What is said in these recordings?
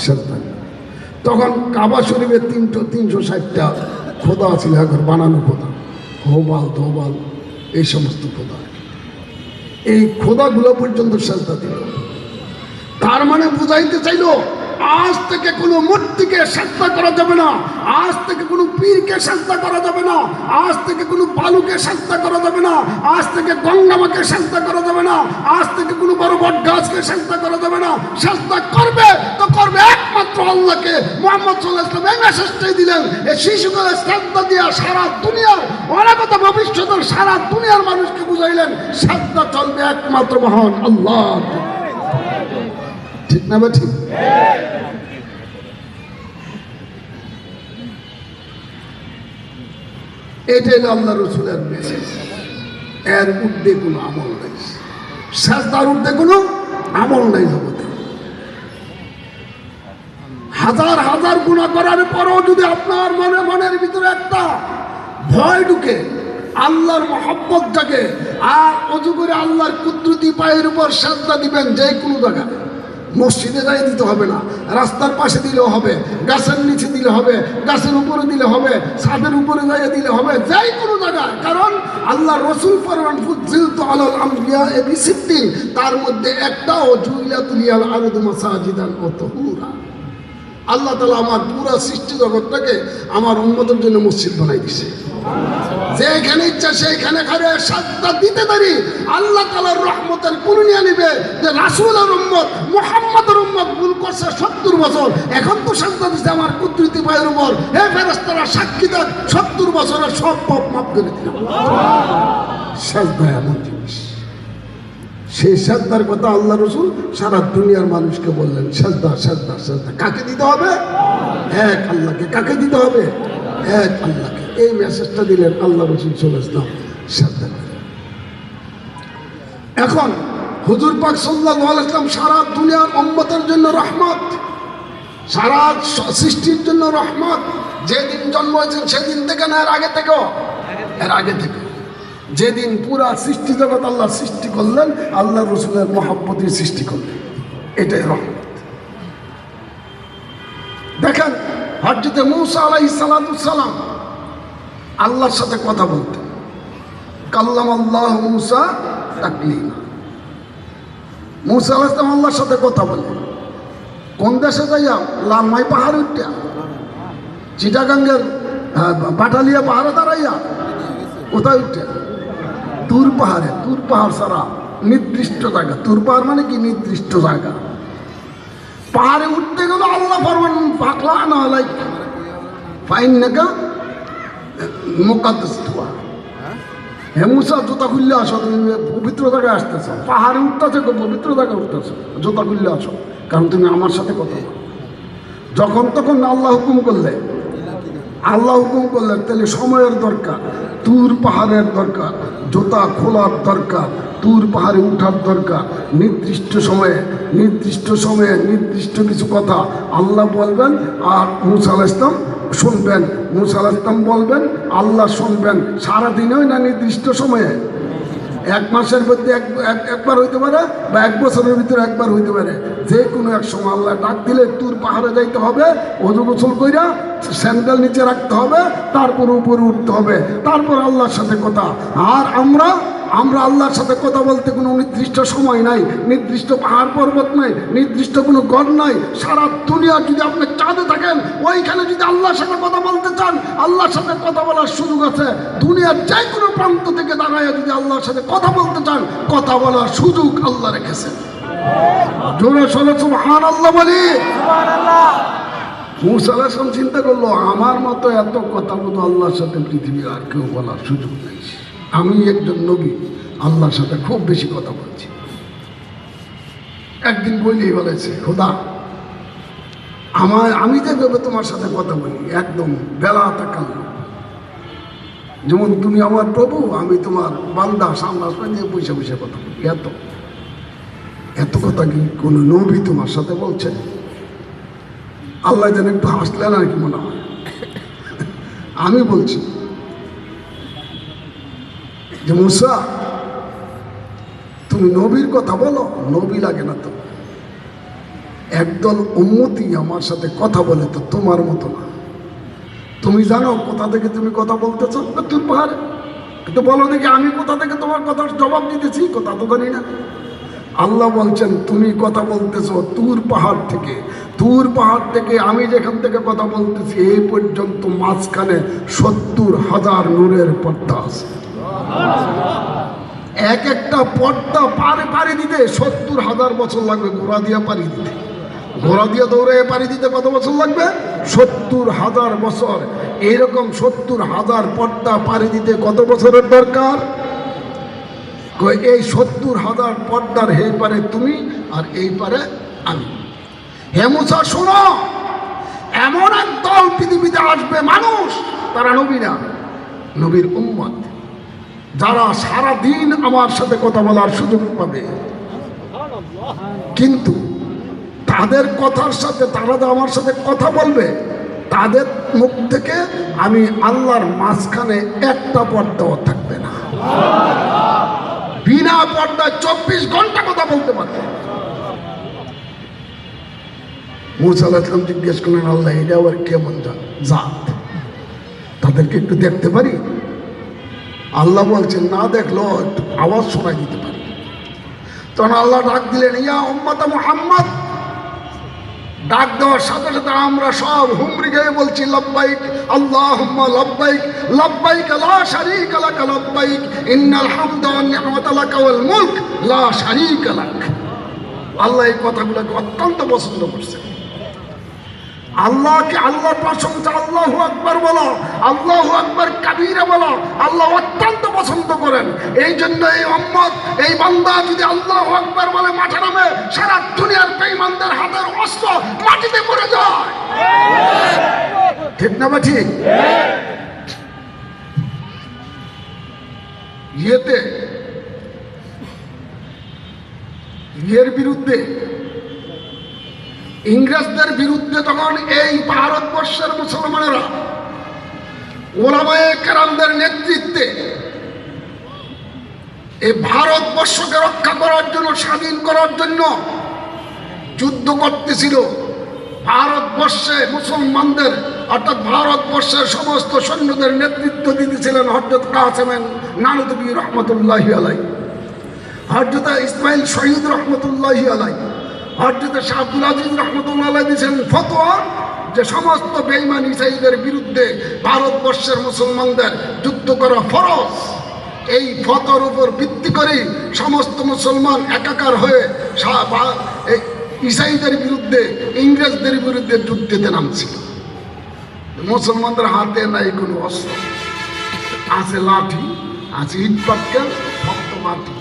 সেজদা। তখন কাবা শরীফের 360টা খোদা ছিল, এখন বানানো খোদা, হোবাল ধোবাল এই সমস্ত খোদা, এই খোদাগুলো পর্যন্ত সেজদা দিল। তার মানে বুঝাইতে চাইলো আজ থেকে কোনো মূর্তিকে সেজদা করা যাবে না, আজ থেকে কোনো পীরকে সেজদা করা যাবে না, আজ থেকে কোনো বালুকে সেজদা করা যাবে না, আজ থেকে গঙ্গামাকে সেজদা করা যাবে না, আজ থেকে কোনো বড় বট গাছকে সেজদা করা যাবে না। সেজদা করবে তো করবে একমাত্র আল্লাহকে। মুহাম্মদ সাল্লাল্লাহু আলাইহি ওয়াসাল্লাম এই মেসেজটাই দিলেন। এই শিশুগুলো সেজদা দিয়া সারা দুনিয়ার অনাগত ভবিষ্যতের সারা দুনিয়ার মানুষকে বুঝাইলেন সেজদা চলবে একমাত্র মহান আল্লাহ। ঠিক না বা ঠিক? এটাই হলো আল্লাহ রসুলের মেসেজ। এর ঊর্ধ্বে কোনো আমল নাই, সেজদার ঊর্ধ্বে কোনো আমল নাই জগতে। হাজার হাজার গুনাহ করার পরেও যদি আপনার মনের ভিতরে একটা ভয় ঢুকে, আল্লাহর মহব্বত জাগে, আর অজু করে আল্লাহর কুদরতি পায়ের উপর সেজদা দিবেন, যে কোনো জায়গায়, মসজিদে যাই দিতে হবে না, রাস্তার পাশে দিলেও হবে, গাছের নিচে দিলে হবে, গাছের উপরে দিলে হবে, ছাদের উপরে যাইয়ে দিলে হবে, যাই কোনো জায়গায়। কারণ আল্লাহ রসুল ফরমান ফুজ্জিলতু আলাল আমবিয়া বিসিত্তিন, তার মধ্যে একটা ও জুইলাতুল লিয়াল আরদু মাসাজিদান ওয়া তাহুরা। আল্লাহ তাআলা আমার পুরো সৃষ্টি জগৎটাকে আমার উম্মতের জন্য মসজিদ বানাই দিয়েছে। যেখানে ইচ্ছা সেইখানে খারে সেজদা দিতে পারি। আল্লাহ তাআলার রহমতের কুরনিয়া নিবে যে রাসূলের উম্মত মুহাম্মদের উম্মত ভুল করছে 70 বছর, এখন তো সেজদা দিছে আমার কুদরতি পায়ের উপর। হে ফেরেশতারা সাক্ষী দেন, 70 বছরের সব পাপ মাফ করে দিলাম। সেজদা এমন জিনিস, সেই সেজদার কথা আল্লাহ রসুল সারা দুনিয়ার মানুষকে বললেন, সেজদা সেজদা সেজদা। কাকে দিতে হবে? এক আল্লাহকে। কাকে দিতে হবে? এক আল্লাহকে। এই মেসেজটা দিলেন আল্লাহ রসুল সাল্লাল্লাহু আলাইহি ওয়াসাল্লাম। এখন হুজুর পাক সাল্লাল্লাহু আলাইহি ওয়াসাল্লাম সারা দুনিয়ার উম্মতের জন্য রহমত, সারা সৃষ্টির জন্য রহমত। যেদিন জন্ম হয়েছেন সেদিন থেকে না, এর আগে থেকেও, এর আগে থেকে যেদিন পুরা সৃষ্টি জগৎ আল্লাহ সৃষ্টি করলেন, আল্লাহ রসুলের মহব্বতের সৃষ্টি করলেন, এটাই রহমত। দেখেন হযরত মূসা আলাইহিস সালাম আল্লাহর সাথে কথা বলতেন, কাল্লামাল্লাহু মূসা তাকলিমা। মূসা আলাইহিস সালাম আল্লাহর সাথে কথা বলেন কোন দেশে যাইয়া? লামাই পাহাড়ে উঠা, চিটাগাঙ্গের বাটালিয়া পাহাড়ে দাঁড়াইয়া, কোথায় উঠে? তুর পাহাড়ে। তুর পাহাড় ছাড়া নির্দিষ্ট জায়গা, তুর পাহাড় মানে কি? নির্দিষ্ট জায়গা। পাহাড়ে উঠতে গেল আল্লাহ ফরমান পাকলা না হলাই ফাইন্নাকা মুকাদ্দাস তুয়া। হে মূসা জুতা খুললে আসো, তুমি পবিত্র জায়গায় আসতেছো। পাহাড়ে উঠতেছে, পবিত্র জায়গায় উঠতেছো, জুতা খুললে আসো, কারণ তুমি আমার সাথে কথা বলো। যখন তখন আল্লাহ হুকুম করলে, আল্লাহ হুকুম করলেন, তাহলে সময়ের দরকার, তুর পাহাড়ের দরকার, জুতা খোলার দরকার, তুর পাহাড়ে উঠার দরকার। নির্দিষ্ট সময়ে নির্দিষ্ট কিছু কথা আল্লাহ বলবেন, আর মূসা আলাইহিস সালাম শুনবেন। মূসা আলাইহিস সালাম বলবেন, আল্লাহ শুনবেন। সারাদিনেও না, নির্দিষ্ট সময়ে। 1 মাসের মধ্যে একবার হইতে পারে, বা 1 বছরের ভিতরে একবার হইতে পারে। যে কোনো এক সময় আল্লাহ ডাক দিলে তুর পাহাড়ে যাইতে হবে, ওযু গোসল কইরা স্যান্ডেল নিচে রাখতে হবে, তারপর উপরে উঠতে হবে, তারপর আল্লাহর সাথে কথা। আর আমরা আল্লাহর সাথে কথা বলতে কোনো নির্দিষ্ট সময় নাই, নির্দিষ্ট পাহাড় পর্বত নাই, নির্দিষ্ট কোনো গড় নাই। সারা দুনিয়া যদি আপনি চাঁদে থাকেন, ওইখানে যদি আল্লাহর সাথে কথা বলতে চান, আল্লাহর সাথে কথা বলার সুযোগ আছে। দুনিয়ার যে কোনো প্রান্ত থেকে দাঁড়ায় যদি আল্লাহর সাথে কথা বলতে চান, কথা বলার সুযোগ আল্লাহ রেখেছেন। জোরে সোরে সুবহানাল্লাহ বলি। মূসা আলাইহিস সালাম চিন্তা করলো, আমার মতো এত কথা বলতো আল্লাহর সাথে পৃথিবীর আর কেউ বলার সুযোগ নেই। আমি একজন নবী, আল্লাহর সাথে খুব বেশি কথা বলছি। একদিন বইলেই বলেছে, খোদা আমি যেভাবে তোমার সাথে কথা বলি, একদম বেলা তাকাল, যেমন তুমি আমার প্রভু, আমি তোমার বান্দা, সামনে দিয়ে বসে বসে কথা বলি। এত কথা কি কোনো নবী তোমার সাথে বলছে? আল্লাহ যেন একটু হাসলেন আর কি মনে হয়। আমি বলছি যে মূসা, তুমি নবীর কথা বলো, নবী লাগে না তো। একদল উম্মতি আমার সাথে কথা বলে, তো তোমার মতো না। তুমি জানো কোথা থেকে তুমি কথা বলতেছো? তুর পাহাড়ে। কিন্তু বলো দেখি আমি কোথা থেকে তোমার কথার জবাব দিতেছি? কথা তো জানি না। আল্লাহ বলছেন তুমি কথা বলতেছো তুর পাহাড় থেকে। তুর পাহাড় থেকে আমি যেখান থেকে কথা বলতেছি এই পর্যন্ত মাঝখানে 70,000 নূরের পর্দা আছে। এক একটা পর্দা পাড়ি দিতে 70,000 বছর লাগবে। ঘোড়া দিয়ে পাড়ি দিতে, ঘোড়া দিয়ে দৌড়ে পাড়ি দিতে কত বছর লাগবে? 70,000 বছর। এইরকম 70,000 পর্দা পাড়ি দিতে কত বছরের দরকার? এই 70,000 পর্দার এই পারে তুমি আর এই পারে আমি। হে মুসা শোনো, এমন এক দল পৃথিবীতে আসবে মানুষ, তারা নবী না, নবীর উম্মত, যারা সারা দিন আমার সাথে কথা বলার সুযোগ পাবে, কিন্তু তাদের কথার সাথে তারা যে আমার সাথে কথা বলবে, তাদের মুখ থেকে আমি আল্লাহর মাঝখানে একটা পর্দাও থাকবে না। বিনা পর্দায় 24 ঘন্টা কথা বলতে পারবে। মুসা আলাইহিস সালাম জিজ্ঞেস করলেন, আল্লাহ এটা আবার কেমন জাত? তাদেরকে একটু দেখতে পারি? আল্লাহ বলছেন না দেখলো একটু আওয়াজ শোনাই দিতে পারি। তখন আল্লাহ ডাক দিলেন, ইয়া উম্মত মুহাম্মদ। ডাক দেওয়ার সাথে সাথে আমরা সব হুমরি গিয়ে বলছি লব্বাইক আল্লাহুম্মা লব্বাইক লব্বাইক লা শারীকা লাক লব্বাইক ইন্নাল হামদা ওয়ান নি'মাতা লাক ওয়াল মুলক লা শারীকা লাক। আল্লাহ এই কথাগুলোকে অত্যন্ত পছন্দ করছেন। আল্লাহকে আল্লাহর প্রশংসা আল্লাহু আকবার বলো, আল্লাহু আকবার কাবীরা বলো, আল্লাহ অত্যন্ত পছন্দ করেন। এই জন্য এই উম্মত, এই বান্দা যদি আল্লাহু আকবার বলে মাঠে নামে, সারা দুনিয়ার বেঈমানদের হাতের অস্ত্র মাটিতে পড়ে যায়। ঠিক না বা ঠিক? ইয়ের বিরুদ্ধে, ইংরেজদের বিরুদ্ধে তখন এই ভারতবর্ষের মুসলমানেরা ওলামায়ে কেরামদের নেতৃত্বে এই ভারতবর্ষকে রক্ষা করার জন্য, স্বাধীন করার জন্য যুদ্ধ করতেছিল। ভারতবর্ষে মুসলমানদের অর্থাৎ ভারতবর্ষের সমস্ত সৈন্যদের নেতৃত্ব দিতেছিলেন হযরত কাসেম নানুতুবি রহমতুল্লাহি আলাইহি, হযরত ইসমাইল শহীদ রহমতুল্লাহি আলাইহি, হযরত শাহ আব্দুল আজিজ রহমতুল্লাহ আলাইহি দিয়েছেন ফতোয়া যে সমস্ত বেঈমান ইসাইদের বিরুদ্ধে ভারতবর্ষের মুসলমানদের যুদ্ধ করা ফরজ। এই ফতোয়ার উপর ভিত্তি করে সমস্ত মুসলমান একাকার হয়ে ইসাইদের বিরুদ্ধে, ইংরেজদের বিরুদ্ধে যুদ্ধেতে নামছিল। মুসলমানদের হাতে নাই কোনো অস্ত্র, আছে লাঠি, আছে ইট পাটকেল, শক্ত মাটি,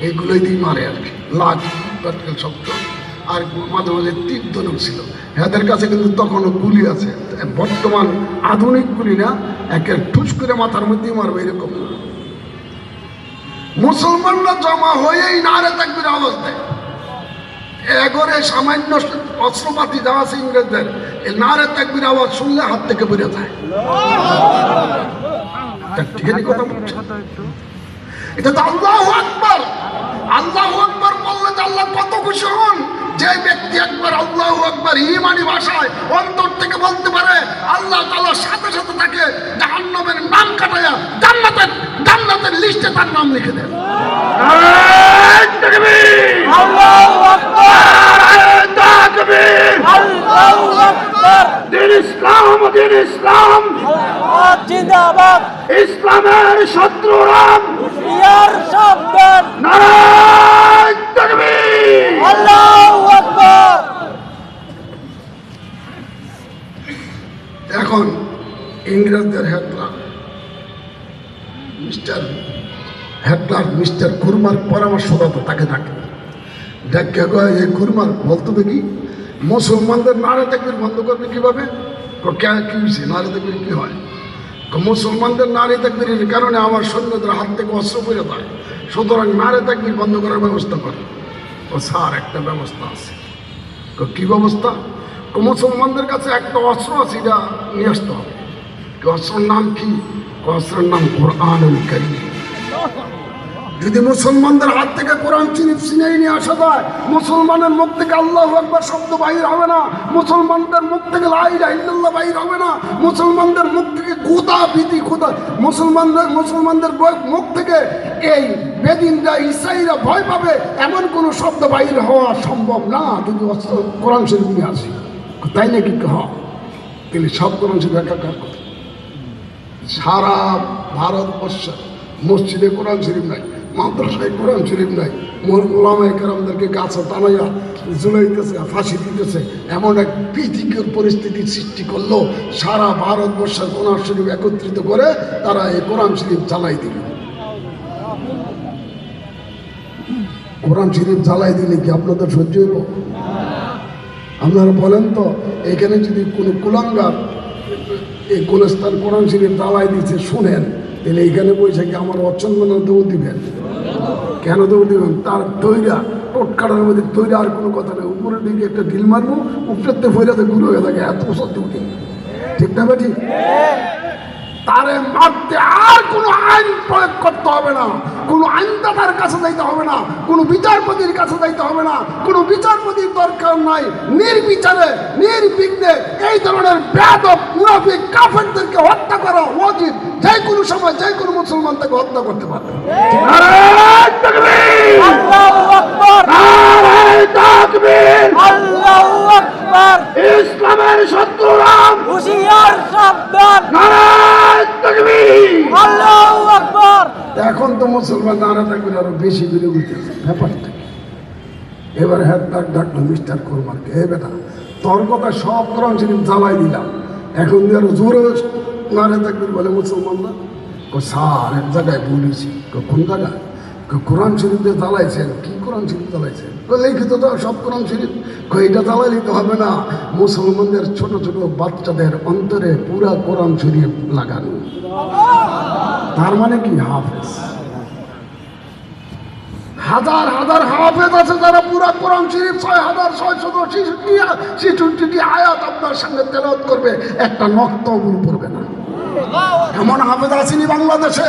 এগুলোই দিয়ে মারে আর কি। লাঠি, ইট পাটকেল, শক্ত, আর মাঝে মাঝে তীর ধনুক ছিল। এদের কাছে কিন্তু তখনও গুলি আছে, বর্তমান আধুনিক গুলি না, একে ঠুস করে মাথার মধ্যেই মারবে এরকম। মুসলমানরা জমা হয়েই নারে তাকবীর আওয়াজ দেয়। এগরে সামান্য অস্ত্রপাতি যা আছে ইংরেজদের, এই নারে তাকবীর আওয়াজ শুনলে হাত থেকে বেরিয়ে যায়। ঠিক কথা বলছে, এটা তো আল্লাহু আকবার। আল্লাহু আকবার বললে তো আল্লাহ কত খুশি হন। যে ব্যক্তি একবার আল্লাহু আকবার ঈমানি ভাষায় অন্তর থেকে বলতে পারে, আল্লাহ তাআলা সাথে সাথে তাকে জাহান্নামের নাম কাটায়া জান্নাতের লিস্টে তার নাম লিখে দেন। আল্লাহু আকবার, তাকবীর, আল্লাহু আকবার। দিন ইসলাম, দিন ইসলাম জিন্দাবাদ। ইসলামের শত্রুরা হুঁশিয়ার সাবধান। নারায়ে তাকবীর, আল্লাহু আকবার। এখন ইংরেজদের মিস্টার কুরমার পরামর্শদাতা তাকে ডাকে কয়, এই কুরমার বলতো দেখি মুসলমানদের নারে তাকবীর বন্ধ করবে কিভাবে? কি হয়েছে? নারে তাকবীর কি হয়? মুসলমানদের নারে তাকবীরের কারণে আমার সৈন্যদের হাত থেকে অস্ত্র পড়ে যায়, সুতরাং নারে তাকবীর বন্ধ করার ব্যবস্থা করে। ও স্যার, একটা ব্যবস্থা আছে। কি ব্যবস্থা? মুসলমানদের কাছে একটা অস্ত্র আছে, এটা নিয়ে আসতে হবে। অস্ত্রের নাম কি? অস্ত্রের নাম কোরআনুল কারীম। যদি মুসলমানদের হাত থেকে কোরআন শরীফ ছিনিয়ে নিয়ে আসা যায়, মুসলমানের মুখ থেকে আল্লাহু আকবার শব্দ বাহির হবে না, মুসলমানদের মুখ থেকে লা ইলাহা ইল্লাল্লাহ বাহির হবে না, মুসলমানদের মুখ থেকে খোদা ভীতি খোদা, মুসলমানদের মুখ থেকে এই বেদিনরা ইসাইরা ভয় পাবে এমন কোনো শব্দ বাহির হওয়া সম্ভব না যদি কোরআন শরীফ নিয়ে আসি। তাই নাকি? হ্যাঁ, তাহলে সব কোরআন শরীফ একাকার কথা। সারা ভারতবর্ষে মসজিদে কোরআন শরীফ নাই, মাদ্রাসায় কোরআন শরীফ নাই, ওলামায়ে কেরামদেরকে গাছে টানাইয়া ঝুলাইতেছে, ফাঁসি দিতেছে, এমন এক ভীতিকর পরিস্থিতির সৃষ্টি করলো। সারা ভারতবর্ষের কোরআন শরীফ একত্রিত করে তারা এই কোরআন শরীফ জ্বালাই দিল। কোরআন শরীফ জ্বালাই দিলে কি আপনাদের সহ্য হইব? আপনারা বলেন তো, এখানে যদি কোনো কুলাঙ্গার এই গুলস্তান কোরআন শরীফ জ্বালাই দিচ্ছে শুনেন, তাহলে এইখানে বসে কি আমার অচন্দন দৌড় দিবেন? কেন দৌড় দিবেন? তার তৈরা টোটকাটার মধ্যে তৈরি আর কোনো কথা নেই। উপরের দিকে একটা ঢিল মারবো, উপরেতে ফইরাতে গুলো হয়ে থাকে, এত সত্যি উঠি। ঠিক না বেটি? তারে মারতে আর কোনো আইন প্রয়োগ করতে হবে না, কোনো আইনদাতার কাছে যাইতে হবে না, কোনো বিচারপতির কাছে যাইতে হবে না, কোনো বিচারপতির দরকার নাই। নির্বিচারে নির্বিঘ্নে এই ধরনের বেয়াদব মুনাফিক কাফেরদেরকে হত্যা করা উচিত। যে কোনো সময় যে কোনো মুসলমান তাকে হত্যা করতে পারবে। নারায়ে তাকবীর, আল্লাহু আকবার, নারায়ে তাকবীর, আল্লাহু আকবার। ইসলামের শত্রুরা হুঁশিয়ার, সাবধান, নারায়ে তাকবীর, আল্লাহু আকবার। এখন তো মুসলমান নারা তাকবীর আরো বেশি বেড়ে উঠেছে ব্যাপারটা। এবার হ্যাঁ ডাকলো মিস্টার কোরমানকে, হে বেটা, তোর কথা সব কোরআন শরীফ জ্বালাই দিলাম, এখন দিয়ে আরো জোরে নারা তাকবীর বলে মুসলমানরা। স্যার এক জায়গায় বলেছি। কোন জায়গায়? কোরআন শরীফ দিয়ে জ্বালাইছেন। কি কোরআন শরীফ জ্বালাইছেন? লিখিত তো সব কোরআন শরীফ। এটা জ্বালাইলে তো হবে না, মুসলমানদের ছোট ছোট বাচ্চাদের অন্তরে পুরা কোরআন শরীফ লাগানো। তার মানে কি? হাফেজ, হাজার হাজার হাফেজ আছে যারা পুরা কোরআন শরীফ ৬,৬৬৬ আয়াত আপনার সামনে তেলাওয়াত করবে, একটা নক্তবুল পড়বে না। এমন হাফেজ আসেনি বাংলাদেশে,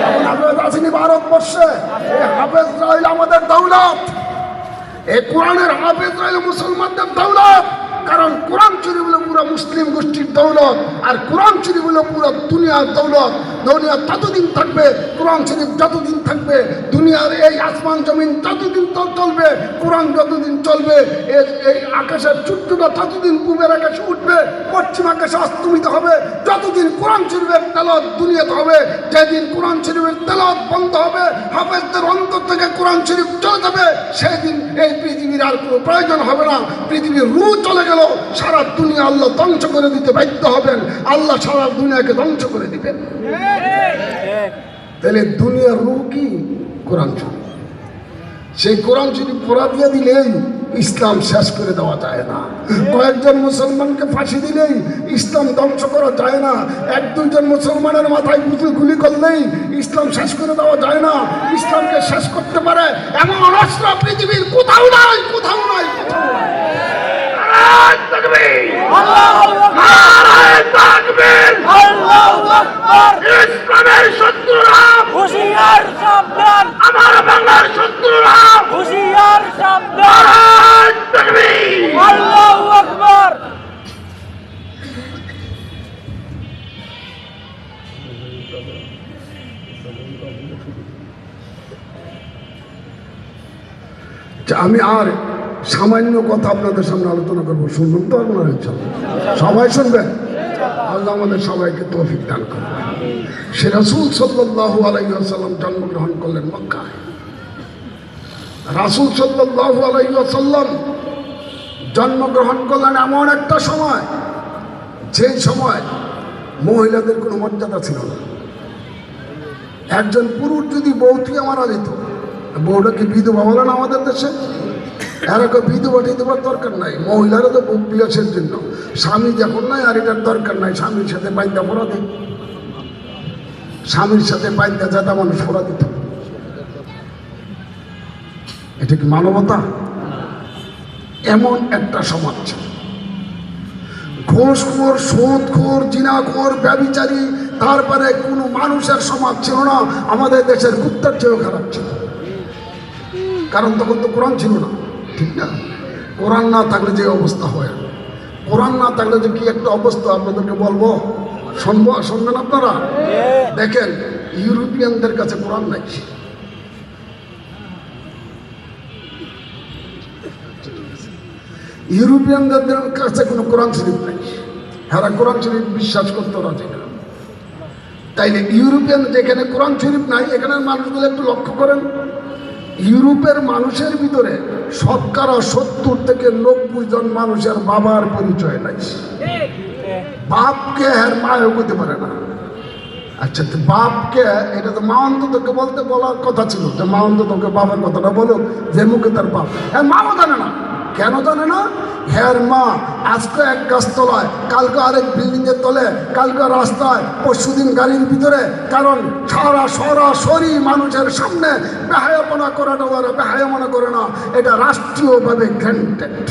এমন হাফেজ আসেনি ভারতবর্ষে। এই হাফেজরা হইল আমাদের দৌলত, এই কোরআনের হাফেজরা হইল মুসলমানদের দৌলত। কারণ কোরআন শরীফ হলো পুরো মুসলিম গোষ্ঠীর দৌলত, আর কোরআন শরীফ হলো পুরো দুনিয়ার দৌলত। দুনিয়া ততদিন থাকবে, কোরআন শরীফ যতদিন থাকবে, দুনিয়ার এই আসমান জমিন যতদিন চলবে, কোরআন যতদিন চলবে, এই আকাশের সূর্যটা ততদিন পূবের আকাশে উঠবে, পশ্চিম আকাশে অস্তমিত হবে। যতদিন কোরআন শরীফের তেলাওয়াত দুনিয়াতে হবে, যেদিন কোরআন শরীফের তেলাওয়াত বন্ধ হবে, হাফেজদের অন্তর থেকে কোরআন শরীফ চলে যাবে, সেদিন এই পৃথিবীর আর কোনো প্রয়োজন হবে না। পৃথিবীর রূহ চলে গেল, সারা দুনিয়া আল্লাহ ধ্বংস করে দিতে বাধ্য হবেন। আল্লাহ সারা দুনিয়াকে ধ্বংস করে দিবেন। তাহলে দুনিয়ার রূহ কি? কোরআন শরীফ। সেই কোরআন শরীফ পড়া দিয়ে দিলেই ইসলাম শেষ করে দেওয়া যায় না। কয়েকজন মুসলমানকে ফাঁসি দিলেই ইসলাম ধ্বংস করা যায় না। এক দুইজন মুসলমানের মাথায় গুলি করলেই ইসলাম শেষ করে দেওয়া যায় না। ইসলামকে শেষ করতে পারে এমন অস্ত্র পৃথিবীর কোথাও নাই, কোথাও নাই, কোথাও নাই। ইসলামের শত্রুরা হুঁশিয়ার, সাবধান, আমার বাংলার শত্রুরা হুঁশিয়ার, সাবধান, আল্লাহু আকবার। আমি আর সামান্য কথা আপনাদের সামনে আলোচনা করবো, শুনবেন তো আপনারা? সবাই শুনবেন। আল্লাহ আমাদের সবাইকে তৌফিক দান করবেন। সে রাসূল সাল্লাল্লাহু আলাইহি ওয়াসাল্লাম জন্মগ্রহণ করলেন মক্কায়। রাসূল সাল্লাল্লাহু আলাইহি ওয়াসাল্লাম জন্মগ্রহণ করলেন এমন একটা সময়, যেই সময় মহিলাদের কোনো মর্যাদা ছিল না। একজন পুরুষ যদি বউ থেকে মারা যেত, বউটাকে বিধবা বলে না আমাদের দেশে, এরকম বিধবা টিধবার দরকার নাই। মহিলারা তো বিলাসের জন্য, স্বামী যখন নাই আর এটার দরকার নাই, স্বামীর সাথে বাইন্দা পড়া দিত, স্বামীর সাথে বাইন্দা যাতা মানুষ পড়া দিত। এটা কি মানবতা? এমন একটা সমাজ ছিল। ঘুষখোর, সুদখোর, জিনাখোর, ব্যভিচারী তারপরে কোনো মানুষের সমাজ ছিল না, আমাদের দেশের কুত্তার চেয়েও খারাপ ছিল, কারণ তখন তো কোরআন ছিল না, ঠিক না? কোরআন না থাকলে যে অবস্থা হয়, কোরআন না থাকলে যে কি একটা অবস্থা আপনাদেরকে বলবো, শুনবেন আপনারা? দেখেন, ইউরোপিয়ানদের কাছে কোরআন নাই, ইউরোপিয়ানদের কাছে কোনো কোরআন শরীফ নাই, হ্যাঁ কোরআন শরীফ বিশ্বাস করতে রাজি না। তাইলে ইউরোপিয়ান যেখানে কোরআন শরীফ নাই, এখানের মানুষগুলো একটু লক্ষ্য করেন, ইউরোপের মানুষের ভিতরে 70 থেকে 90 জন মানুষের বাবার পরিচয় নাই, বাপকে আর মায়ও করতে পারে না। আচ্ছা, বাপকে, এটা তো মা অন্ততকে বলার কথা ছিল, যে মা অন্ততকে বাবার কথাটা বলো, যে মুখে তার বাপ, হ্যাঁ মাও জানে না। কেন জানে না? হ্যাঁ মা আজকে এক গাছতলায়, কালকে আরেক বিল্ডিং এর তলে, কালকে রাস্তায়, পরশুদিন গাড়ির ভিতরে, কারণ সরাসরি মানুষের সামনে বেহায়াপনা করাটা ওরা বেহায়া মনে করে না, এটা রাষ্ট্রীয়ভাবে গ্র্যান্টেড।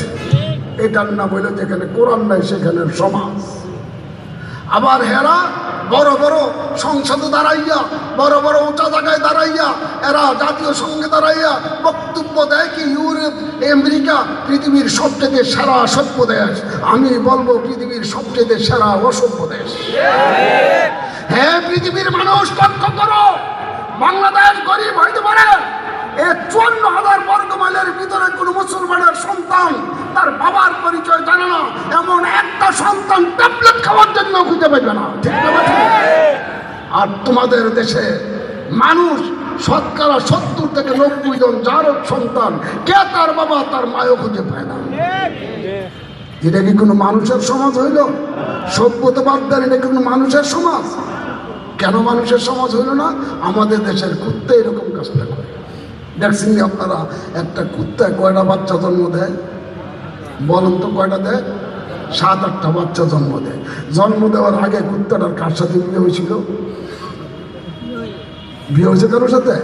এটার না বলে যেখানে কোরআন নাই সেখানে সমাজ। আবার হেরা বড় বড় সংসদে দাঁড়াইয়া, বড় বড় উঁচা জায়গায় দাঁড়াইয়া, এরা জাতীয় সঙ্গে দাঁড়াইয়া বক্তব্য দেয় কি ইউরোপ, আমেরিকা পৃথিবীর সবচেয়ে সেরা সভ্য দেশ। আমি বলবো পৃথিবীর সবচেয়ে সেরা অসভ্য দেশ। হ্যাঁ পৃথিবীর মানুষ লক্ষ্য করো, বাংলাদেশ গরিব হইতে পারে, 54,000 বর্গ মাইলের ভিতরে কোনো মুসলমানের সন্তান তার বাবার পরিচয় জানে না, এমন একটা সন্তান ট্যাবলেট খাওয়ার জন্য খুঁজে পাইবে না, ঠিক না? আর তোমাদের দেশে মানুষ 70 থেকে 90 জন যার সন্তান, কে তার বাবা তার মায়ও খুঁজে পায় না। এটা কি কোনো মানুষের সমাজ হইল? সভ্যতাবাদ, এটা কোনো মানুষের সমাজ? কেন মানুষের সমাজ হইল না? আমাদের দেশের কুত্তা এরকম কাজটা করে। দেখছেন আপনারা, একটা কুত্তায় কয়টা বাচ্চা জন্ম দেয় বলুন তো? কয়টা দেয়? 7-8টা বাচ্চা জন্ম দেয়। জন্ম দেওয়ার আগে কুত্তাটার কার সাথে বিয়ে হয়েছিল? বিয়ে হয়েছে কারোর সাথে?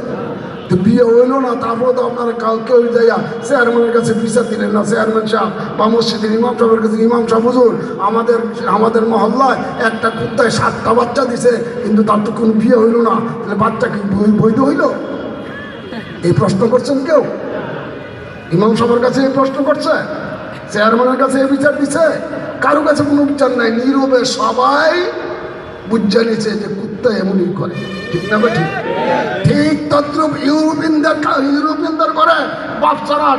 তো বিয়ে হইলো না, তারপরে তো আপনারা কালকে ওই যাইয়া চেয়ারম্যানের কাছে বিচার দিলেন না, চেয়ারম্যান সাহেব বা মসজিদের ইমাম সাহেবের কাছে, ইমাম সাহেব হুজুর আমাদের মহল্লায় একটা কুত্তায় 7টা বাচ্চা দিছে, কিন্তু তার তো কোনো বিয়ে হইলো না, তাহলে বাচ্চা কি বৈধ হইল? এই প্রশ্ন করছেন কেউ? ইমাম সাহেবের কাছে এই প্রশ্ন করছে? চেয়ারম্যানের কাছে এই বিচার দিছে? কারো কাছে কোনো বিচার নাই, নীরবে সবাই বুঝে নিছে যে কুত্তা এমনই করে, ঠিক না? ঠিক ঠিক তদ্রুপ ইউরোপিয়ানদের করে বাচ্চারা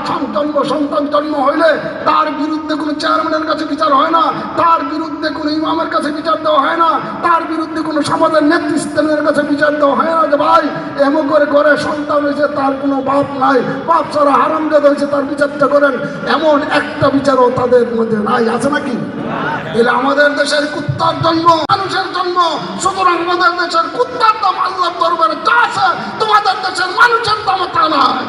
সন্তান জন্ম হইলে তার বিরুদ্ধে কোনো চেয়ারম্যানের কাছে বিচার হয় না, তার বিরুদ্ধে কোনো ইমামের কাছে বিচার দেওয়া হয় না, তার বিরুদ্ধে কোনো সমাজের নেতৃস্থানের কাছে বিচার দেওয়া হয় না যে ভাই এমন করে সন্তান হয়েছে, তার কোনো বাপ নাই, বাপ ছাড়া হারামজাদা হয়েছে, তার বিচারটা করেন। এমন একটা বিচারও তাদের মধ্যে নাই, আছে নাকি? এলে আমাদের দেশের কুত্তার জন্ম মানুষের জন্ম, সুতরাং আমাদের দেশের কুত্তার দাম আল্লাহর দরবারে যা আছে, তোমাদের দেশের মানুষের দাম তা নয়।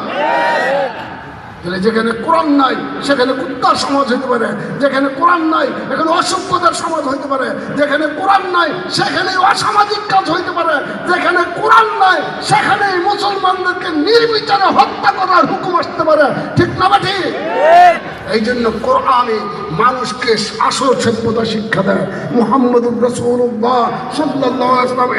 যেখানে কোরআন নাই সেখানে কুত্তার সমাজ হইতে পারে, যেখানে কোরআন নাই এখানে অসভ্যতার সমাজ হইতে পারে, যেখানে কোরআন নাই সেখানে অসামাজিক কাজ হইতে পারে, যেখানে কোরআন নাই সেখানে মুসলমানদেরকে নির্বিচারে হত্যা করার হুকুম আসতে পারে, ঠিক না? ঠিক। এই জন্য কোরআনে মানুষকে আসল সভ্যতা শিক্ষা দেয়। মুহাম্মদুর রাসূলুল্লাহ সাল্লাল্লাহু আলাইহি ওয়াসাল্লাম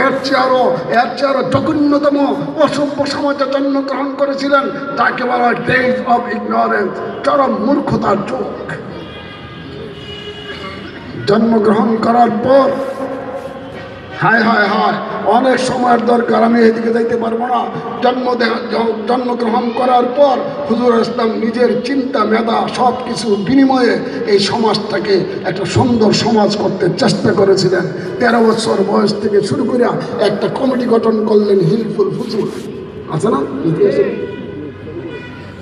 এর চেয়ে জঘন্যতম অসভ্য সমাজে জন্মগ্রহণ করেছিলেন, তাকে বলা হয় ডেজ অফ ইগনোরেন্স, চরম মূর্খতার যুগ। জন্মগ্রহণ করার পর হায় অনেক সময়ের দরকার, আমি এদিকে যাইতে পারবো না। জন্মগ্রহণ করার পর হুজুর ইসলাম নিজের চিন্তা মেধা সব কিছু বিনিময়ে এই সমাজটাকে একটা সুন্দর সমাজ করতে চেষ্টা করেছিলেন। 13 বছর বয়স থেকে শুরু করে একটা কমিটি গঠন করলেন, হিলফুল ফুজুল আছে না?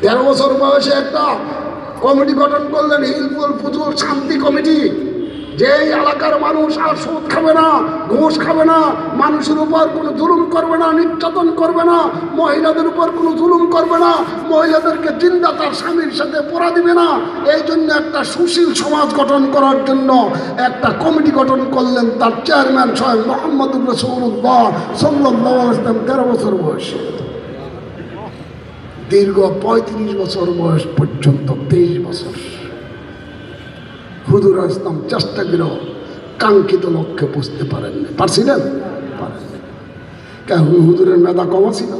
13 বছর বয়সে একটা কমিটি গঠন করলেন, হিলফুল ফুজুল শান্তি কমিটি। যে এলাকার মানুষ আর সুদ খাবে না, ঘুষ খাবে না, মানুষের উপর কোনো জুলুম করবে না, নির্যাতন করবে না, মহিলাদের উপর কোনো জুলুম করবে না, মহিলাদেরকে জিন্দা তার স্বামীর সাথে পোড়া দিবে না। এই জন্য একটা সুশীল সমাজ গঠন করার জন্য একটা কমিটি গঠন করলেন। তার চেয়ারম্যান সাহেব মুহাম্মদুর রাসূলুল্লাহ সাল্লাল্লাহু আলাইহি ওয়াসাল্লাম 13 বছর বয়সে। দীর্ঘ 35 বছর বয়স পর্যন্ত 23 বছর হুজুর ইসলাম চেষ্টা করে কাঙ্ক্ষিত লক্ষ্যে পৌঁছতে পারেননি, পারছিলেন? পারেন। কেন হুজুরের মেধা কম ছিল?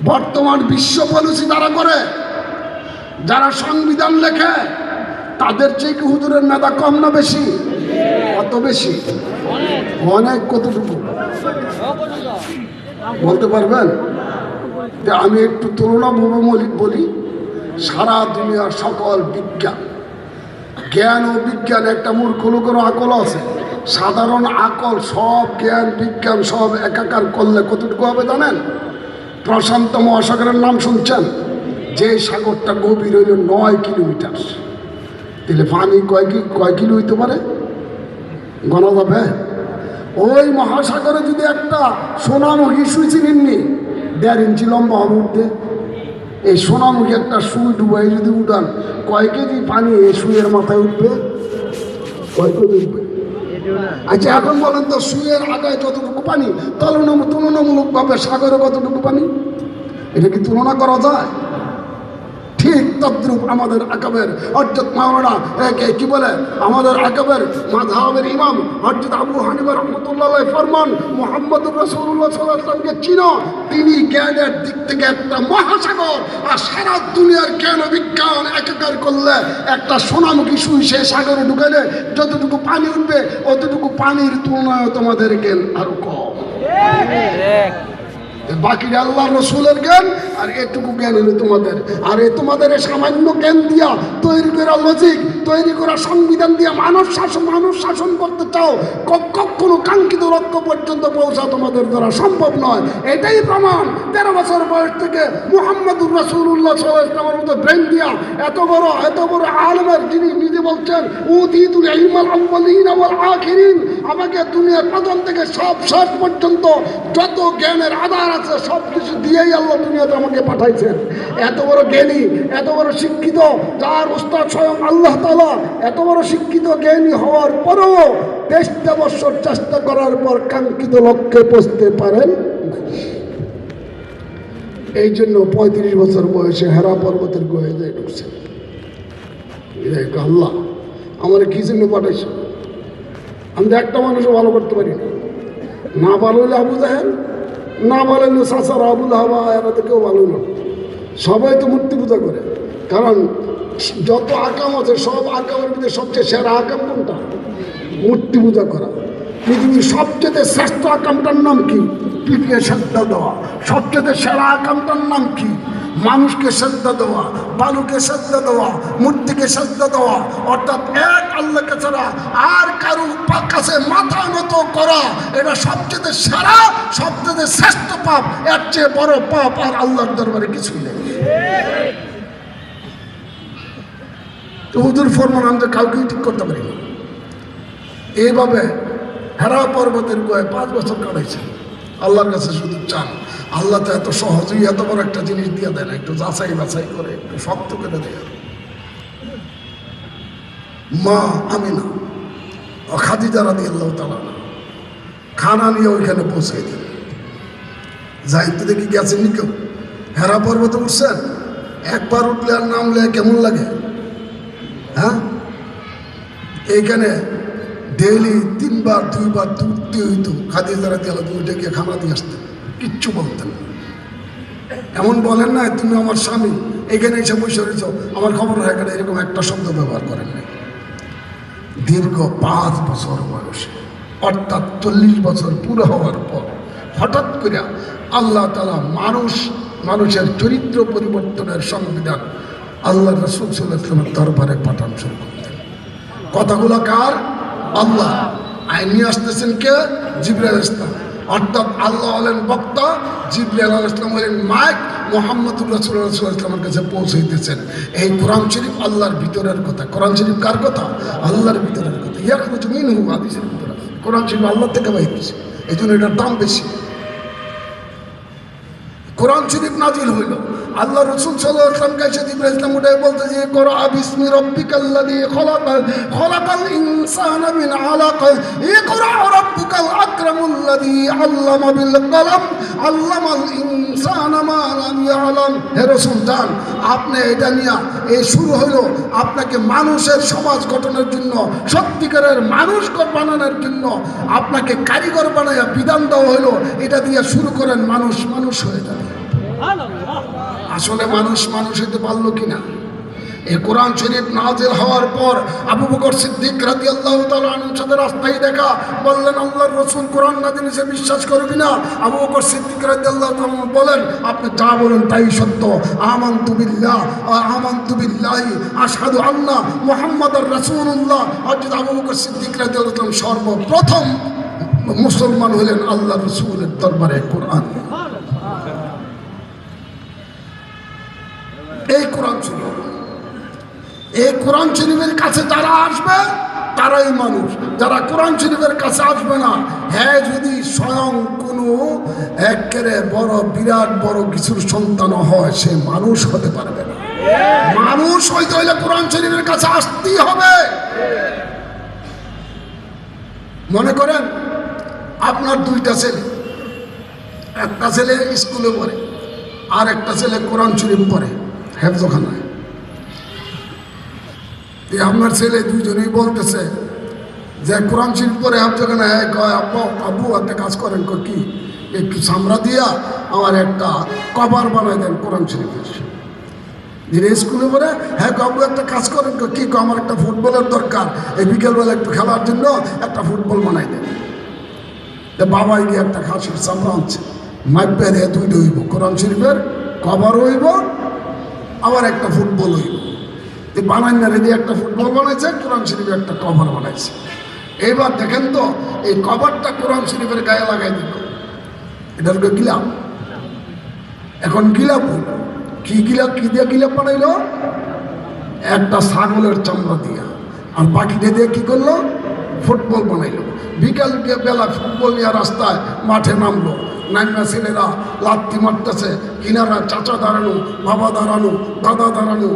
বর্তমান বিশ্ব পলিসি তারা করে, যারা সংবিধান লেখে তাদের চেয়ে কি হুজুরের মেধা কম না বেশি? কত বেশি? অনেক। কতটুকু বলতে পারবেন? আমি একটু তুলনামূলক বলি। সারা দুনিয়ার সকল বিজ্ঞান, জ্ঞান ও বিজ্ঞান, একটা মূর্খ লোকেরও আকল আছে, সাধারণ আকল, সব জ্ঞান বিজ্ঞান সব একাকার করলে কতটুকু হবে জানেন? প্রশান্ত মহাসাগরের নাম শুনছেন? যে সাগরটা গভীর হইল 9 কিলোমিটার, তাহলে পানি কয় কিলো হইতে পারে? গণা যাবে? ওই মহাসাগরে যদি একটা সোনামুখী সুই, চিনেননি, 1.5 ইঞ্চি লম্বা হবে উঠতে, এই সোনামুখী একটা সুই ডুবাই যদি উঠান, কয় কেজি পানি এই সুইয়ের মাথায় উঠবে? কয় কেজি উঠবে? আচ্ছা এখন বলেন তো, সুইয়ের আগায় যতটুকু পানি, তুলনামূলকভাবে সাগরে কতটুকু পানি? এটা কি তুলনা করা যায়? ঠিক তদ্রুপ আমাদের আকাবের হযরত মাওলানা কি বলে, আমাদের আকাবের মাযহাবের ইমাম হযরত আবু হানিফা রাহমাতুল্লাহ আলাইহি ফরমান, মুহাম্মদুর রাসূলুল্লাহ সাল্লাল্লাহু আলাইহি ওয়াসাল্লামকে চিনো, তিনি জ্ঞানের দিক থেকে একটা মহাসাগর, আর সারা দুনিয়ার জ্ঞান বিজ্ঞান একাকার করলে একটা সোনামুখী সুই সে সাগরে ঢুকালে যতটুকু পানি উঠবে, অতটুকু পানির তুলনায় তোমাদের জ্ঞান আরো কম। বাকিটা আল্লাহ রসুলের জ্ঞান, আর এটুকু জ্ঞান হলো তোমাদের। আর তোমাদের সামান্য জ্ঞান দিয়া তৈরি করা লজিক, তৈরি করা সংবিধান দিয়া মানুষ শাসন করতে চাও, কখনো কাঙ্ক্ষিত লক্ষ্য পর্যন্ত পৌঁছা তোমাদের দ্বারা সম্ভব নয়। এটাই প্রমাণ 13 বছর বয়স থেকে মুহাম্মদুর রাসূলুল্লাহ সাল্লাল্লাহু আলাইহি ওয়াসাল্লামের মতো ব্রেন দিয়া এত বড় আলেমের, যিনি নিজে বলছেন উতীতুল ইলমাল আউয়ালিন ওয়াল আখিরিন, আমাকে দুনিয়ার প্রথম থেকে সব শেষ পর্যন্ত যত জ্ঞানের আধার আছে সব কিছু দিয়েই আল্লাহ দুনিয়াতে আমাকে পাঠাইছেন। এত বড় জ্ঞানী, এত বড় শিক্ষিত, যার উস্তাদ স্বয়ং আল্লাহ তাআলা, এত বড় শিক্ষিত জ্ঞানী হওয়ার পরেও 23টা বছর চেষ্টা করার পর কাঙ্ক্ষিত লক্ষ্যে পৌঁছতে পারেন। এই জন্য 35 বছর বয়সে হেরা পর্বতের গুহায় যায় ঢুকছেন। আল্লাহ আমার কি জন্য পাঠাইছে? আমি একটা মানুষও ভালো করতে পারি না ভালো হইলে আবু জাহেল, না ভালো হইলে সাসার আবুল হাবা, এরা তো কেউ ভালো না। সবাই তো মূর্তি পূজা করে, কারণ যত আকাম আছে সব আকামের ভিতরে সবচেয়ে সেরা আকাম কোনটা? মূর্তি পূজা করা। পৃথিবীর সবচেয়ে শ্রেষ্ঠ আকামটার নাম কি? পিঠে শ্রদ্ধা দেওয়া। সবচেয়ে সেরা আকামটার নাম কি? মানুষকে শ্রদ্ধা দেওয়া, বালুকে শ্রদ্ধা দেওয়া, মূর্তিকে শ্রদ্ধা দেওয়া, অর্থাৎ এক আল্লাহকে ছাড়া আর কারো কাছে মাথা নত করা। এটা সবচেয়ে সেরা, সবচেয়ে শ্রেষ্ঠ পাপ। এর চেয়ে বড় পাপ আর আল্লাহর দরবারে কিছুই নেই। তো হুজুর ফরমান আমরা কাউকেই ঠিক করতে পারি না। এইভাবে হেরা পর্বতের গুহায় 5 বছর কাটাইছে। আল্লাহর কাছে শুধু চান, আল্লাহ তো এত সহজেই এত বড় একটা জিনিস দিয়ে দেয় না, একটু যাচাই বাছাই করে একটু শক্ত করে দেয়। মা আমিনা ও খাদিজা রাদিয়াল্লাহু তাআলা খানা নিয়ে ওইখানে পৌঁছে দিল। যাইতে দেখি গেছেন নি কেউ? হেরা পর্বতে উঠছেন, একবার উঠলে আর নামলে কেমন লাগে? হ্যাঁ, এইখানে ডেইলি 3 বার 2 বার উঠতে হইতো। খাদিজা রাদিয়াল্লাহু উঠে গিয়ে খানা দিয়ে আসতেন, কিচ্ছু বলতেন না। এমন বলেন না তুমি আমার স্বামী এখানে এসে বসে রয়েছ, আমার খবর হয়ে গেলে, এরকম একটা শব্দ ব্যবহার করেন নাই। দীর্ঘ 5 বছর বয়সে, অর্থাৎ 40 বছর পুরো হওয়ার পর হঠাৎ করে আল্লাহ তাআলা মানুষের চরিত্র পরিবর্তনের সংবিধান আল্লাহ রাসূল সাল্লাল্লাহু আলাইহি ওয়াসাল্লামের দরবারে পাঠান শুরু করতেন। কথাগুলো কার? আল্লাহ। আইন নিয়ে আসতেছেন কে? জিবরাইল আলাইহিস সালাম। অর্থাৎ আল্লাহ হলেন বক্তা, জিবরাইল আলাইহিস সালাম হলেন মাইক, মুহাম্মদুর রাসূলুল্লাহ সাল্লাল্লাহু আলাইহি ওয়াসাল্লামের কাছে পৌঁছাইতেছেন। এই কোরআন শরীফ আল্লাহর ভিতরের কথা। কোরআন শরীফ কার কথা? আল্লাহর ভিতরের কথা। ইয়াখরুজু মিনহু, হাদিসের ভিতরে আছে। কোরআন শরীফ আল্লাহ থেকে বাইর হয়েছে, এই জন্য এটার দাম বেশি। কোরআন শরীফ নাজিল হইল, আল্লাহ রসুল সাল্লাল্লাহু আলাইহি ওয়াসাল্লাম কাছে জিবরাইল ইসলাম উঠে বলতে যে ইকরা বিসমি রাব্বিকাল্লাযী খলাকাল ইনসানা মিন আলাক ইকরা রাব্বুকাল আকরামুল্লাযী আল্লামা বিল কলম আল্লামাল ইনসানা মা লাম ইয়ালাম। হে রাসূল যান, আপনি এটা নিয়ে এই শুরু হইল আপনাকে মানুষের সমাজ গঠনের জন্য, সত্যিকারের মানুষ বানানোর জন্য আপনাকে কারিগর বানাইয়া বিধান দেওয়া হইল, এটা দিয়ে শুরু করেন, মানুষ মানুষ হয়ে যাবে। আসলে মানুষ মানুষ হতে পারলো কিনা? এই কোরআন শরীফ নাজিল হওয়ার পর আবু বকর সিদ্দিক রাদিয়াল্লাহু তাআলা আনহুর সাথে রাস্তায় দেখা, বললেন আল্লাহর রাসূল কোরআন নাজিল হয়েছে, বিশ্বাস করবি না? আবু বকর সিদ্দিক রাদিয়াল্লাহু তাআলা বলেন, আপনি যা বলেন তাই সত্য। আমানতু বিল্লাহি আশহাদু আন্না মুহাম্মাদার রাসূলুল্লাহ। হযরত আবু বকর সিদ্দিক রাদিয়াল্লাহু তাআলা সর্বপ্রথম মুসলমান হলেন আল্লাহর রাসূলের দরবারে কোরআন। এই কোরআন শরীফ, এই কোরআন শরীফের কাছে যারা আসবে তারাই মানুষ, যারা কোরআন শরীফের কাছে আসবে না, হ্যাঁ যদি স্বয়ং কোনো একেবারে বড় বিরাট বড় কিছুর সন্তান হয়, সে মানুষ হতে পারবে না। মানুষ হইতে হইলে কোরআন শরীফের কাছে আসতেই হবে। মনে করেন আপনার দুইটা ছেলে, একটা ছেলে স্কুলে পড়ে আর একটা ছেলে কোরআন শরীফ পড়ে হেফজখানায়। আপনার ছেলে দুইজনেই বলতেছে যে কোরআন শরীফ পড়ে হেফজখানায়, আব্বু একটা কাজ করেন, কি একটু চামড়া দিয়া আমার একটা কভার বানাই দেন কোরআন শরীফের। যিনি স্কুলে পড়ে, হ্যাঁ আব্বু একটা কাজ করেন, কি আমার একটা ফুটবলের দরকার, এই বিকেলবেলা একটু খেলার জন্য একটা ফুটবল বানাই দেন। বাবাই গিয়ে একটা খাসির চামড়া আনছে, মাইপে দিয়ে দুইটা হইব, কোরআন শরীফের কভার হইব আবার একটা ফুটবল হইব। বানাইনা রেডি একটা ফুটবল বানাইছে, কোরআন শরীফের একটা কভার বানাইছে। এইবার দেখেন তো এই কভারটা কোরআন শরীফের গায়ে লাগাই দিল, এটার গিলাপ। এখন গিলাপ হইল কি, গিলাপ কি দিয়ে গিলাপ বানাইলো? একটা ছাগলের চামড়া দিয়া। আর বাকিটা দিয়ে কি করলো? ফুটবল বানাইলো। বিকাল বেলা ফুটবল নিয়ে রাস্তায় মাঠে নামলো, নাইমা ছেলেরা লাত্তি মারতেছে, কিনারা চাচা দাঁড়ানো, বাবা দাঁড়ানো, দাদা দাঁড়ানো,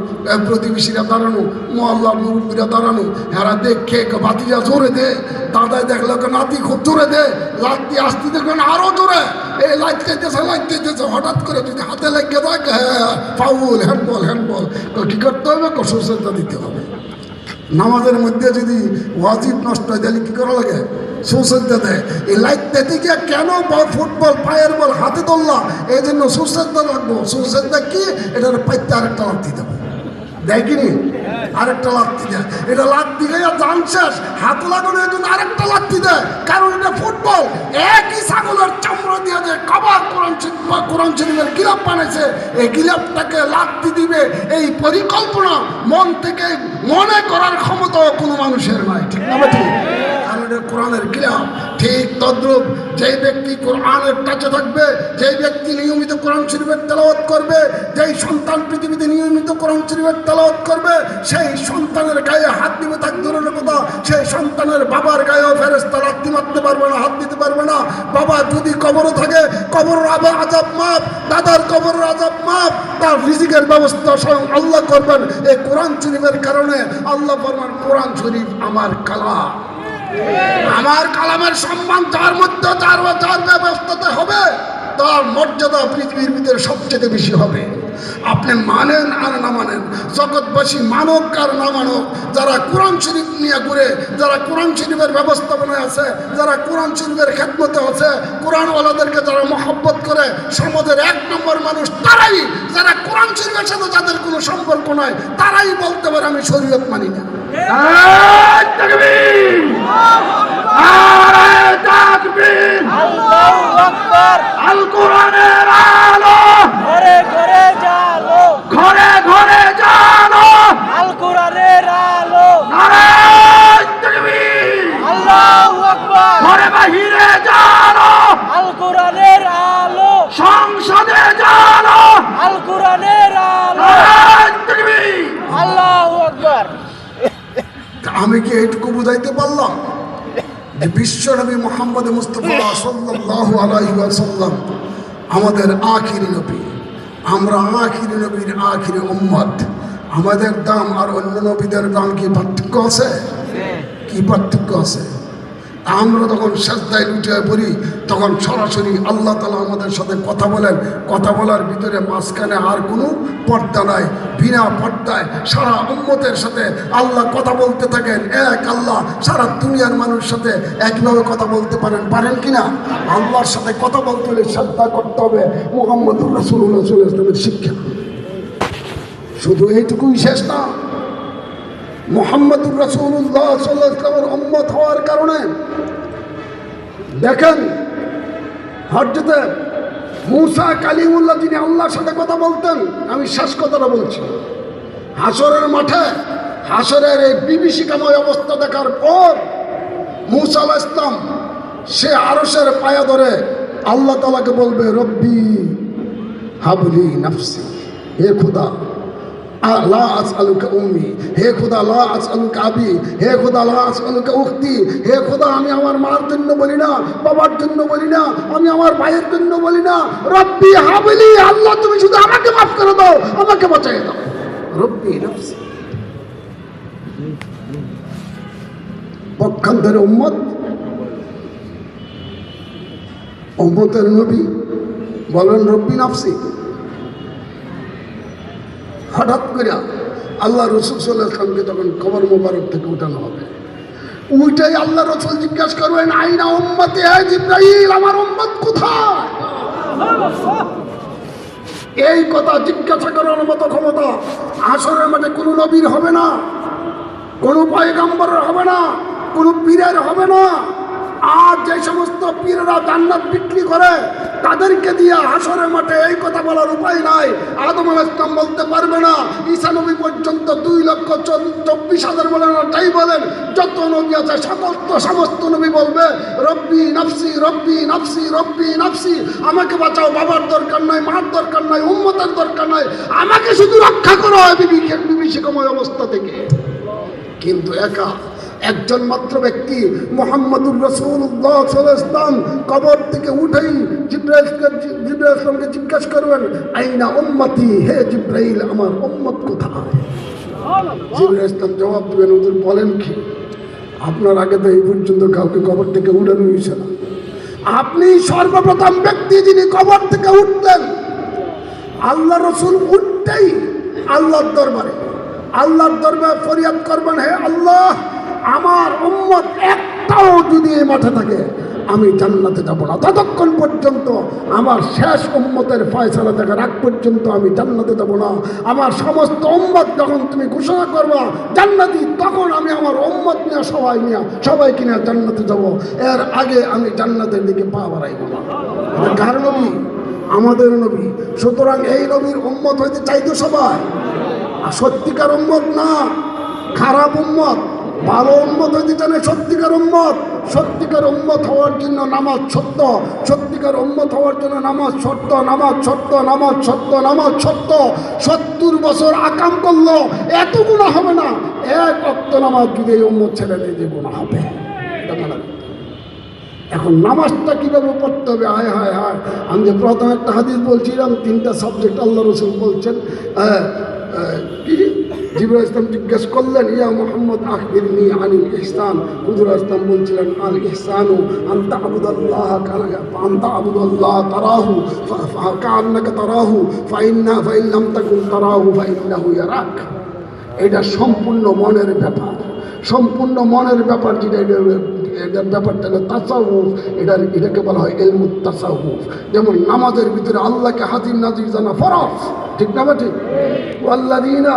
প্রতিবেশীরা দাঁড়ানো, মহল্লার মুরব্বীরা দাঁড়ানো। এরা দেখে বাতিজা জোরে দে, দাদাই দেখলো নাতি খুব জোরে দে, লাত্তি আসতে দেখবেন আরো জোরে, এই লাইট দিতেছে। হঠাৎ করে যদি হাতে লেগে দেখ, হ্যাঁ ফাউল, হ্যান্ডবল হ্যান্ডবল। কি করতে হবে? সুসজ্জা দিতে হবে। নামাজের মধ্যে যদি ওয়াজিব নষ্ট হয় তাহলে কি করা লাগে? সুসজ্জা দেয়। এই লাইট দিতে গিয়ে কেন ফুটবল পায়ের বল হাতে ধরলাম, এই জন্য সুসজ্জা লাগবো। সুসজ্জা কি? এটার পাইতে আরেকটা লাত্তি দেবো, দেয় কিনি? আরেকটা লাত্তি দেয়। এটা লাত্তি গাইয়া জান শেষ, হাত লাগানোর জন্য আরেকটা লাত্তি দেয়, কারণ এটা ফুটবল। একই ছাগলের চামড়া দিয়ে যে কভার কোরআন শরীফের গিলাপ বানাইছে, এই গিলাপটাকে লাত্তি দিবে, এই পরিকল্পনা মন থেকে মনে করার ক্ষমতা কোনো মানুষের নাই। ঠিক না? ঠিক। কারণ এটা কোরআনের গিলাপ। ঠিক তদ্রূপ যেই ব্যক্তি কোরআনের কাছে থাকবে, যেই ব্যক্তি নিয়মিত কোরআন শরীফের তেলাওয়াত করবে, যেই সন্তান পৃথিবীতে নিয়মিত কোরআন শরীফের তেলাওয়াত করবে, সেই সন্তানের গায়ে হাত দিবে তার দূরের কথা, সেই সন্তানের বাবার গায়েও ফেরেশতা লাথি মারতে পারবে না, হাত দিতে পারবে না। বাবা যদি কবরে থাকে, কবরের আযাব মাফ, দাদার কবরের আযাব মাফ, তার রিজিকের ব্যবস্থা স্বয়ং আল্লাহ করবেন। এই কোরআন শরীফের কারণে আল্লাহ ফরমান, কোরআন শরীফ আমার কালাম, আমার কালামের সম্মান যার মধ্যে যার ব্যবস্থাতে হবে, তার মর্যাদা পৃথিবীর ভিতরে সবচেয়ে বেশি হবে। আপনি মানেন আর না মানেন, জগৎবাসী মানক আর না মানক, যারা কোরআন শরীফ নিয়ে ঘুরে, যারা কোরআন শরীফের ব্যবস্থাপনায় আছে, যারা কোরআন শরীফের খেদমতে আছে, কোরআনওয়ালাদেরকে যারা মহব্বত করে, সমাজের 1 নম্বর মানুষ তারাই। যারা কোরআন শরীফের সাথে যাদের কোনো সম্পর্ক নাই, তারাই বলতে পারে আমি শরীয়ত মানি না। আল কোরআনের আলো ঘরে ঘরে জালো, ঘরে ঘরে জালো, আল কোরআনের আলো। নারায়ে তাকবীর, আল্লাহু আকবার। ঘরে বাহিরে জালো, আল কোরআনের আলো। সংসদে জালো, আল কোরআনের আলো। নারায়ে তাকবীর, আল্লাহু আকবার। আমি কি এইটুকু বুঝাইতে পারলাম যে বিশ্বনবী মুহাম্মদ মুস্তাফা সাল্লাল্লাহু আলাইহি ওয়াসাল্লাম আমাদের আখিরি নবী, আমরা আখিরি নবীর আখিরি উম্মত। আমাদের দাম আর অন্য নবীদের দাম কি পার্থক্য আছে? কি পার্থক্য আছে? আমরা তখন সেজদায় লুটে পড়ি, তখন সরাসরি আল্লাহ তাআলা আমাদের সাথে কথা বলেন। কথা বলার ভিতরে মাঝখানে আর কোনো পর্দা নাই, বিনা পর্দায় সারা উম্মতের সাথে আল্লাহ কথা বলতে থাকেন। এক আল্লাহ সারা দুনিয়ার মানুষের সাথে একইভাবে কথা বলতে পারেন কিনা? আল্লাহর সাথে কথা বলতে হলে শ্রদ্ধা করতে হবে মুহাম্মদুর রাসূলুল্লাহ সাল্লাল্লাহু আলাইহি ওয়াসাল্লামের শিক্ষা। শুধু এইটুকুই শেষ না, মুহাম্মদুর রাসূলুল্লাহ সাল্লাল্লাহু আলাইহি ওয়াসাল্লামের উম্মত হওয়ার কারণে দেখেন হযরত মূসা কালিমুল্লাহ যিনি আল্লাহর সাথে কথা বলতেন, আমি শেষ কথাটা বলছি, হাসরের মাঠে হাসরের এই বিভীষিকাময় অবস্থা দেখার পর মূসা আলাইহিস সালাম সে আরশের পায়া ধরে আল্লাহ তাআলাকে বলবে, রব্বি হাবলি নাফসি, হে খোদা লা আসআলুকা উম্মি, হে খোদা লা আসআলুকা আবি, হে খোদা লা আসআলুকা উখতি, হে খোদা আমি আমার মার জন্য বলি না, বাবার জন্য বলি না, আমি আমার ভাইয়ের জন্য বলি না, রব্বি হাবলি, আল্লাহ তুমি শুধু আমাকে মাফ করে দাও, আমাকে বাঁচিয়ে দাও, রব্বি নাফসি। পক্ষান্তরে উম্মতের নবী বলেন রব্বি নাফসি। হঠাৎ করে আল্লাহ রসুল সাল্লাল্লাহু আলাইহি ওয়াসাল্লামকে তখন কবর মোবারক থেকে উঠানো হবে, উঠাই আল্লাহ রসুল জিজ্ঞাসা করবেন, আইনা উম্মতি, হে জিবরাইল আমার উম্মত কোথায়? এই কথা জিজ্ঞাসা করার মতো ক্ষমতা হাসরের মাঠে কোনো নবীর হবে না, কোনো পয়গম্বরের হবে না, কোনো পীরের হবে না। আর যে সমস্ত পীরেরা জান্নাত বিক্রি করে তাদেরকে দিয়ে হাসরের মাঠে এই কথা বলার উপায় নাই। আদম আলাইহিস সালাম বলতে পারবে না, ঈসা নবী পর্যন্ত 2,24,000 বলেন আর তাই বলেন, যত নবী আছে সমস্ত নবী বলবে রব্বি নাফসি, রব্বি নাফসি, রব্বি নাফসি, আমাকে বাঁচাও, বাবার দরকার নাই, মার দরকার নাই, উম্মতের দরকার নাই, আমাকে শুধু রক্ষা করো বিভীষিকাময় অবস্থা থেকে। কিন্তু একজন মাত্র ব্যক্তি মুহাম্মদুর রাসূলুল্লাহ সাল্লাল্লাহু আলাইহি ওয়াসাল্লাম কবর থেকে উঠেই জিবরাইলকে জিজ্ঞাসা করবেন, আইনা উম্মতি, হে জিবরাইল আমার উম্মত কোথায়? জিবরাইল জবাব দেবেন, হুজুর বলেন কি, আপনার আগে তো এই পর্যন্ত কাউকে কবর থেকে উঠানো হয়েছে না, আপনি সর্বপ্রথম ব্যক্তি যিনি কবর থেকে উঠতেন। আল্লাহ রসুল উঠতেই আল্লাহর দরবারে ফরিয়াদ করবেন, হে আল্লাহ আমার উম্মত একটাও যদি এই মাঠে থাকে আমি জান্নাতে যাব না, ততক্ষণ পর্যন্ত আমার শেষ উম্মতের ফয়সালা দেখার আগ পর্যন্ত আমি জান্নাতে যাব না। আমার সমস্ত উম্মত যখন তুমি ঘোষণা করবা জান্নাতি, তখন আমি আমার উম্মত নিয়ে সবাইকে নিয়ে জান্নাতে যাব, এর আগে আমি জান্নাতের দিকে পা বাড়াইব না। কার নবী? আমাদের নবী। সুতরাং এই নবীর উম্মত হইতে চাইতো সবাই, সত্যিকার উম্মত না খারাপ উম্মত। ভালো উম্মত হইতে জানে সত্যিকার উম্মত। সত্যিকার উম্মত হওয়ার জন্য নামাজ সত্য, সত্যিকার উম্মত হওয়ার জন্য নামাজ সত্য, নামাজ সত্য, নামাজ সত্য, নামাজ সত্য। 70 বছর আকাম করলো এত গুনাহ হবে না, এক ওয়াক্ত নামাজ যদি এই উম্মত ছেড়ে দিয়ে যে গুনাহ হবে। এখন নামাজটা কীভাবে পড়তে হবে? হায় হায় হায়, আমি যে প্রথম একটা হাদিস বলছিলাম, 3টা সাবজেক্ট আল্লাহ রসুল বলছেন। কি জিবরাইল ইসলাম জিজ্ঞেস করলেন, ইয়া মুহাম্মদ আখবিরনি আনিল ইহসান। হুজুর ইসলাম বলছিলেন, আল ইহসানু আনতা আবুদাল্লাহ তারাহু কাআন্নাকা তারাহু ফাইন লাম তাকুন তারাহু ফাইন্নাহু ইয়ারাক। এটা সম্পূর্ণ মনের ব্যাপার, সম্পূর্ণ মনের ব্যাপার। যেটা এটার ব্যাপারটা হলো তাসাউফ, এটাকে বলা হয় ইলমুত তাসাউফ। যেমন নামাজের ভিতরে আল্লাহকে হাজির নাজির জানা ফরজ, ঠিক না? ঠিক। ওয়াল্লাযীনা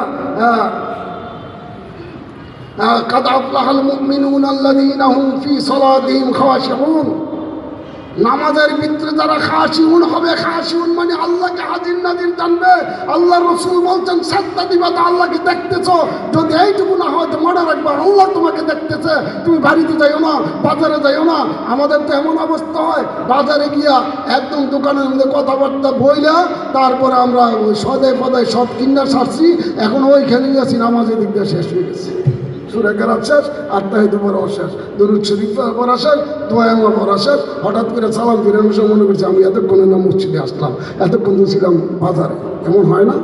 কাদ আফলাহাল মুমিনুনা আল্লাযীনা হুম ফী সালাতিহিম খাশিউন। নামাজের ভিতরে যারা খাশিউন হবে, খাশিউন মানে আল্লাহকে হাজির নাজির জানবে। আল্লাহ রসুল বলছেন, সাজদা দিবা তো আল্লাহকে দেখতেছো, যদি এইটুকু না হয় তো মনে রাখবা আল্লাহ তোমাকে দেখতেছে। তুমি বাড়িতে যাইও না, বাজারে যাইও না। আমাদের তো এমন অবস্থা হয়, বাজারে গিয়া একদম দোকানের মধ্যে কথাবার্তা বইলা তারপরে আমরা ওই সদাই ফদাই সব কিনা সারছি, এখন ওইখানে গেছি নামাজের দিক দিয়ে শেষ হয়ে গেছে। সূরা কেরাত শেষ, আত্মাহিদ পড়া শেষ, দরুদ শরীফ পড়া শেষ, দোয়া পড়া শেষ। হঠাৎ করে সালাম ফিরানোর সময় মনে করছি আমি এতক্ষণে না মসজিদে আসলাম, এতক্ষণ তো ছিলাম বাজারে। এমন হয় না?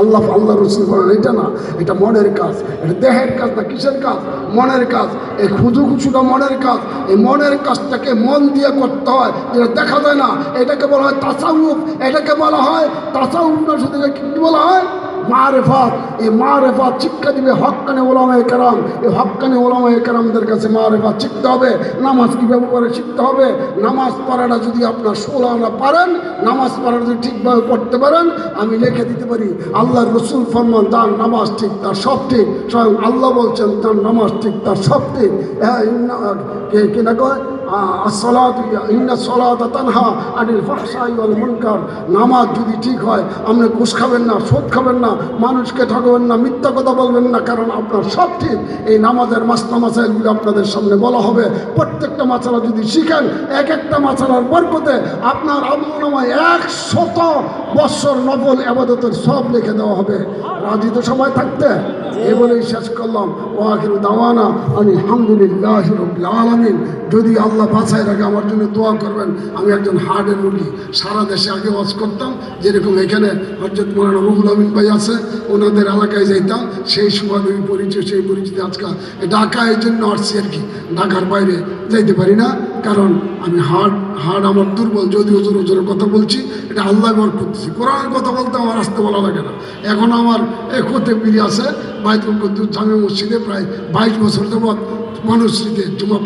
আল্লাহ রসুল বলেন এটা না, এটা মনের কাজ, এটা দেহের কাজ না। কিসের কাজ? মনের কাজ। এই খুশুটা মনের কাজ। এই মনের কাজটাকে মন দিয়ে করতে হয়, যেটা দেখা যায় না। এটাকে বলা হয় তাসাউফ, এটাকে বলা হয় তাসাউফ না, শুধু কি বলা হয়? মারেফাত। এই মারেফাত শিক্ষা দিবে হক্কানি ওলামায়ে কেরাম। এই হক্কানি ওলামায়ে কেরামদের কাছে মারেফাত শিখতে হবে। নামাজ কীভাবে করে শিখতে হবে। নামাজ পড়াটা যদি আপনার ষোলো আনা পারেন, নামাজ পড়াটা যদি ঠিকভাবে পড়তে পারেন, আমি লিখে দিতে পারি আল্লাহর রসুল ফরমান তার নামাজ ঠিক, তার সব ঠিক। স্বয়ং আল্লাহ বলছেন তার নামাজ ঠিক, তার সব ঠিক। হ্যাঁ, কে না কয় নামাজ যদি ঠিক হয়, আপনি ঘুষ খাবেন না, সুদ খাবেন না, মানুষকে ঠকাবেন না, মিথ্যা কথা বলবেন না, কারণ আপনার সব ঠিক। এই নামাজের মাসলা মাসাইলগুলো আপনাদের সামনে বলা হবে। প্রত্যেকটা মাসালা যদি শিখেন, এক একটা মাসালার বরকতে আপনার আমলনামায় 100 বৎসর নফল ইবাদতের সব লিখে দেওয়া হবে। রাজি তো সবাই থাকতে? এই বলেই শেষ করলাম। ওয়াখিরু দাওয়ানা আলহামদুলিল্লাহি রাব্বিল আলামিন। যদি আল্লাহ বাঁচায় রাখে আমার জন্য দোয়া করবেন। আমি একজন হার্টের রোগী, সারা দেশে আগে ওয়াজ করতাম। যেরকম এখানে হযরত মাওলানা রুহুল আমিন ভাই আছে, ওনাদের এলাকায় যাইতাম। সেই সুবাদে পরিচয়, সেই পরিচিতি আজকাল ঢাকায় এই জন্য আসছি আর কি। ঢাকার বাইরে যাইতে পারি না, কারণ আমি হার্ট আমার দুর্বল। যদিও জোরে জোরে কথা বলছি, এটা আল্লাহ বরকত করতেছি। কোরআনের কথা বলতে আমার আসতে বলা লাগে না। এখন আমার খতিব আছে বাইতুল কুদ্দুস জামে মসজিদে প্রায় 22 বছর যাবৎ মানুষকে জুমা